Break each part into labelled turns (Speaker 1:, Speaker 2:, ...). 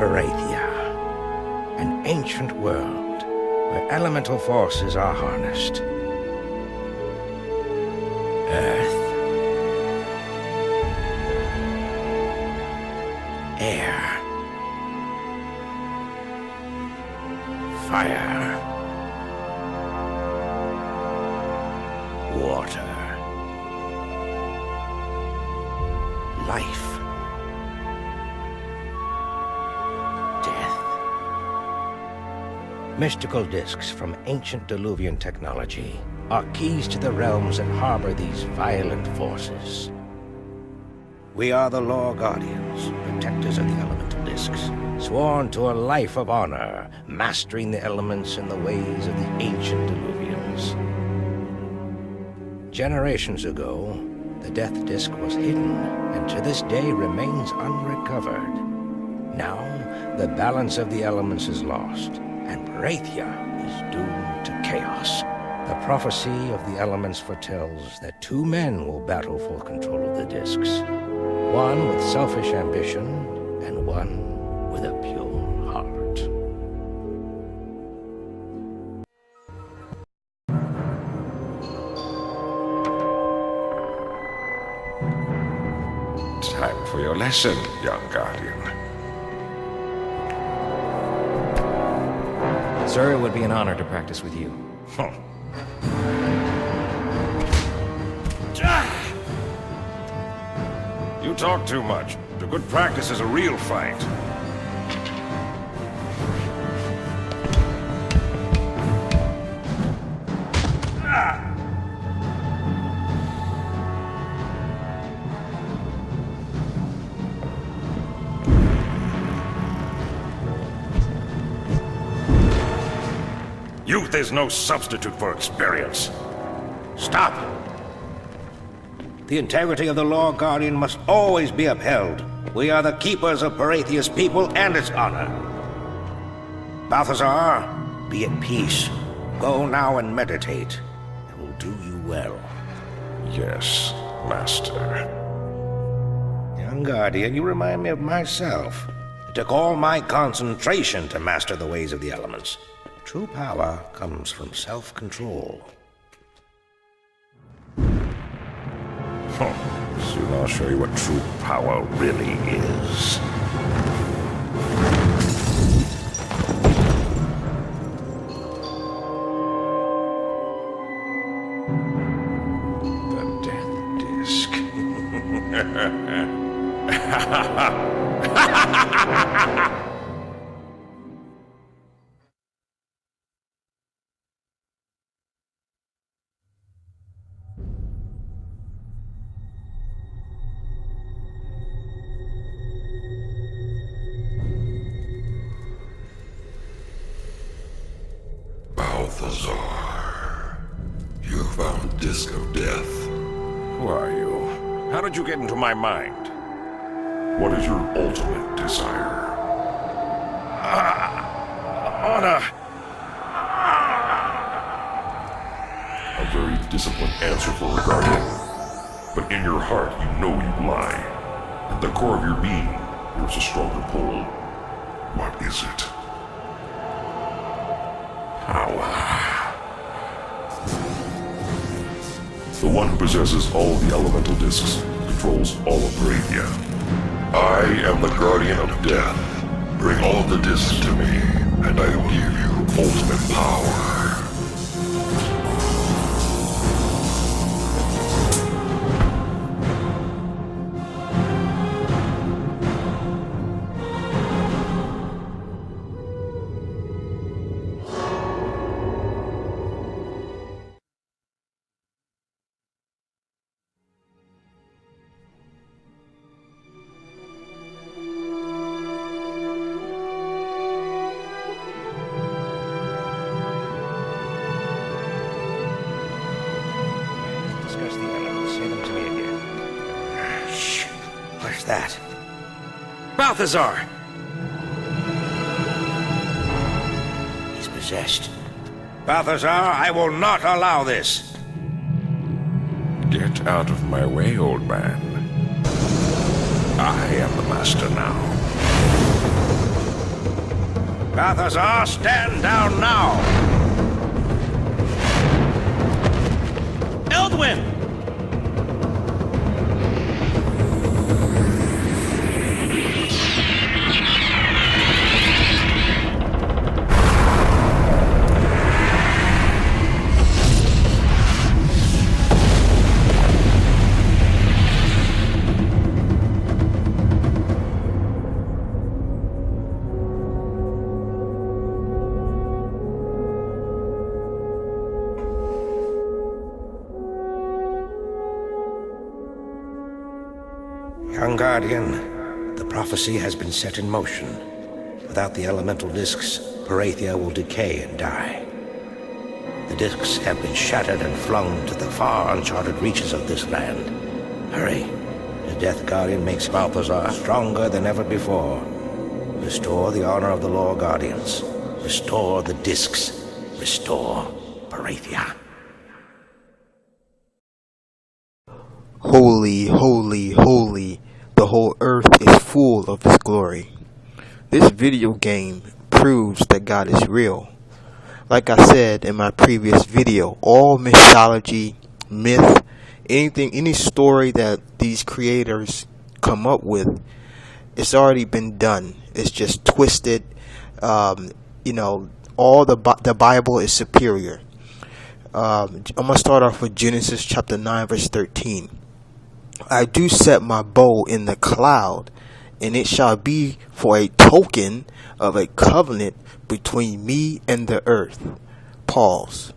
Speaker 1: Parathia, an ancient world where elemental forces are harnessed. Earth, air, fire, water, life, death. Mystical discs from ancient Diluvian technology are keys to the realms that harbor these violent forces. We are the Law Guardians, protectors of the elemental discs, sworn to a life of honor, mastering the elements in the ways of the ancient Diluvians. Generations ago, the Death Disc was hidden, and to this day remains unrecovered. Now, the balance of the elements is lost, and Parathia is doomed to chaos. The prophecy of the elements foretells that two men will battle for control of the discs. One with selfish ambition, and one with a pure heart.
Speaker 2: Time for your lesson, young Guardian.
Speaker 3: Sir, it would be an honor to practice with you.
Speaker 2: You talk too much. The good practice is a real fight. Youth is no substitute for experience.
Speaker 1: Stop! The integrity of the Law Guardian must always be upheld. We are the keepers of Parathia's people and its honor. Balthazar, be at peace. Go now and meditate. It will do you well.
Speaker 2: Yes, Master.
Speaker 1: Young Guardian, you remind me of myself. It took all my concentration to master the ways of the elements. True power comes from self-control.
Speaker 2: Soon I'll show you what true power really is. The Death Disc.
Speaker 4: Balthazar, you found Disc of Death.
Speaker 2: Who are you? How did you get into my mind?
Speaker 4: What is your ultimate desire?
Speaker 2: Honor!
Speaker 4: A very disciplined answer for a guardian. But in your heart, you know you lie. At the core of your being, there's a stronger pull. What is it?
Speaker 2: Power.
Speaker 4: The one who possesses all the elemental discs controls all of Parathia. I am the Guardian of Death. Bring all of the discs to me, and I will give you ultimate power.
Speaker 1: That? Balthazar! He's possessed. Balthazar, I will not allow this.
Speaker 2: Get out of my way, old man. I am the master now.
Speaker 1: Balthazar, stand down now!
Speaker 3: Eldwin!
Speaker 1: Young Guardian, the prophecy has been set in motion. Without the elemental discs, Parathia will decay and die. The discs have been shattered and flung to the far uncharted reaches of this land. Hurry. The Death Guardian makes Balthazar stronger than ever before. Restore the honor of the Lore Guardians. Restore the discs. Restore Parathia.
Speaker 5: Holy, holy, holy, the whole earth is full of His glory. This video game proves that God is real. Like I said in my previous video, all mythology, myth, any story that these creators come up with, it's already been done. It's just twisted. All the Bible is superior. I'm going to start off with Genesis chapter 9 verse 13. I do set my bow in the cloud, and it shall be for a token of a covenant between me and the earth. Pause.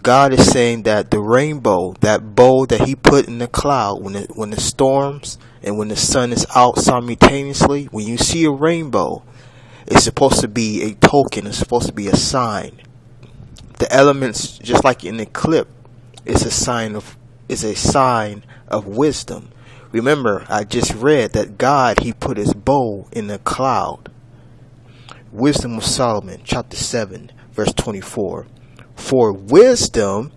Speaker 5: God is saying that the rainbow, that bow that He put in the cloud, when the storms and when the sun is out simultaneously, when you see a rainbow, it's supposed to be a token. It's supposed to be a sign. The elements, just like in the clip, is a sign of wisdom. Remember, I just read that God, He put His bow in the cloud. Wisdom of Solomon, chapter 7, verse 24. For wisdom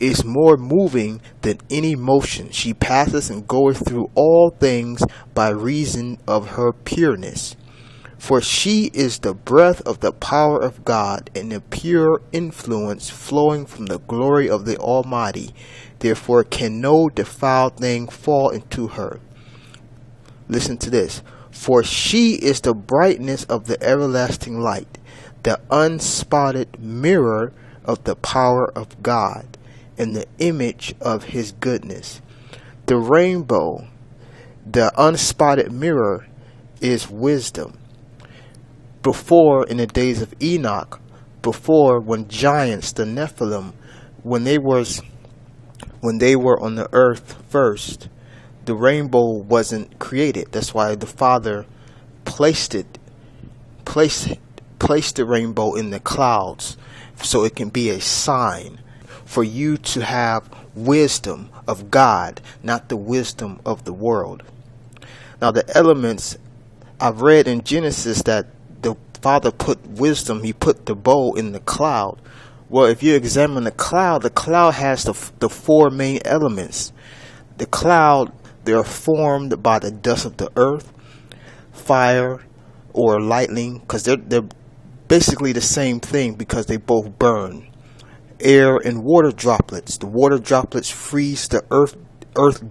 Speaker 5: is more moving than any motion. She passes and goeth through all things by reason of her pureness. For she is the breath of the power of God, and the pure influence flowing from the glory of the Almighty. Therefore can no defiled thing fall into her. Listen to this. For she is the brightness of the everlasting light, the unspotted mirror of the power of God, and the image of His goodness. The rainbow, the unspotted mirror, is wisdom. Before, in the days of Enoch, before, when giants, the Nephilim, when they were on the earth first, the rainbow wasn't created. That's why the Father placed the rainbow in the clouds, so it can be a sign for you to have wisdom of God, not the wisdom of the world. Now the elements, I've read in Genesis that the Father put wisdom, He put the bow in the cloud. Well, if you examine the cloud has the four main elements. The cloud, they are formed by the dust of the earth, fire, or lightning, because they're basically the same thing because they both burn. Air and water droplets. The water droplets freeze the earth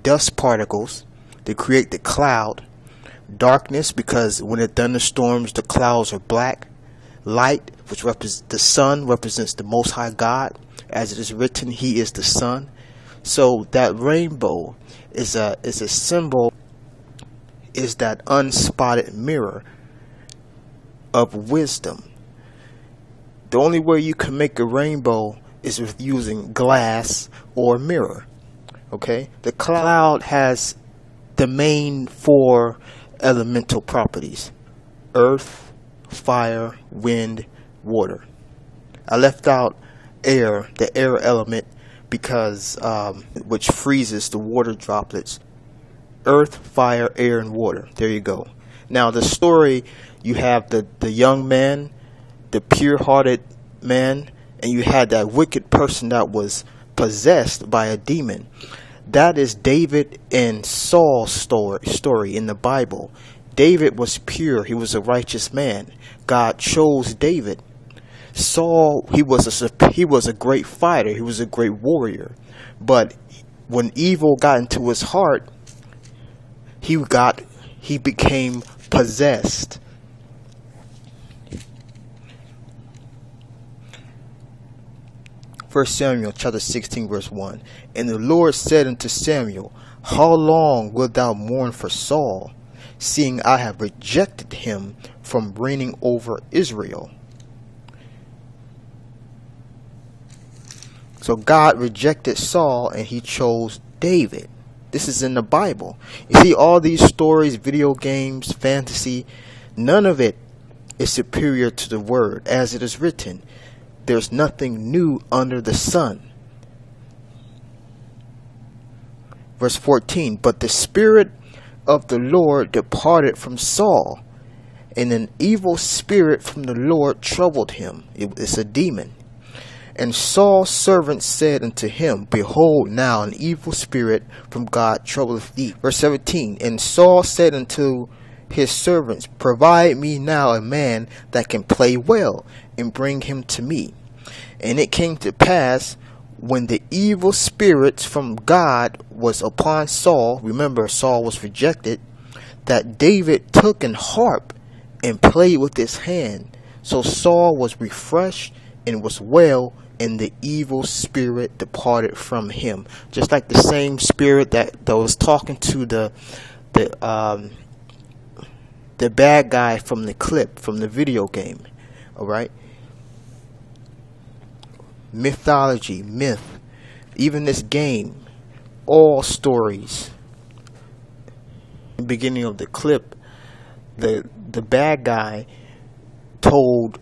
Speaker 5: dust particles. They create the cloud. Darkness, because when it thunderstorms, the clouds are black. Light, which represents the sun, represents the Most High God. As it is written, He is the sun. So that rainbow is a symbol, is that unspotted mirror of wisdom. The only way you can make a rainbow is with using glass or mirror. Okay? The cloud has the main four elemental properties: earth, fire, wind, water. I left out air, the air element, because which freezes the water droplets. Earth, fire, air, and water. There you go. Now the story, you have the young man, the pure-hearted man, and you had that wicked person that was possessed by a demon. That is David and Saul's story in the Bible. David was pure. He was a righteous man. God chose David. Saul, he was a great fighter. He was a great warrior. But when evil got into his heart, he became possessed. First Samuel chapter 16 verse 1. And the Lord said unto Samuel, How long wilt thou mourn for Saul, seeing I have rejected him from reigning over Israel? So God rejected Saul and he chose David. This is in the Bible. You see, all these stories, video games, fantasy, none of it is superior to the word as it is written. There's nothing new under the sun. Verse 14, But the Spirit of the Lord departed from Saul, and an evil spirit from the Lord troubled him. It's a demon. And Saul's servants said unto him, Behold, now an evil spirit from God troubleth thee. Verse 17, And Saul said unto his servants, Provide me now a man that can play well, and bring him to me. And it came to pass, when the evil spirits from God was upon Saul, remember Saul was rejected, that David took an harp and played with his hand. So Saul was refreshed and was well, and the evil spirit departed from him. Just like the same spirit that was talking to the bad guy from the clip, from the video game. Alright? Mythology, myth, even this game, all stories. In the beginning of the clip, the bad guy told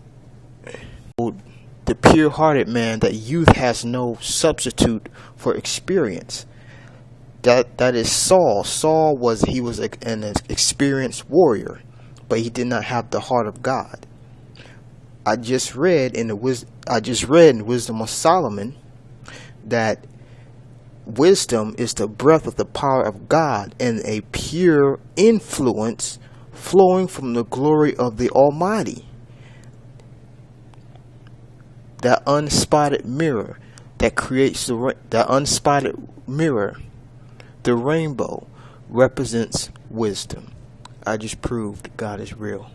Speaker 5: the pure-hearted man that youth has no substitute for experience. That is Saul. Saul was an experienced warrior, but he did not have the heart of God. I just read in Wisdom of Solomon that wisdom is the breath of the power of God and a pure influence flowing from the glory of the Almighty. That unspotted mirror that creates that unspotted mirror, the rainbow, represents wisdom. I just proved God is real.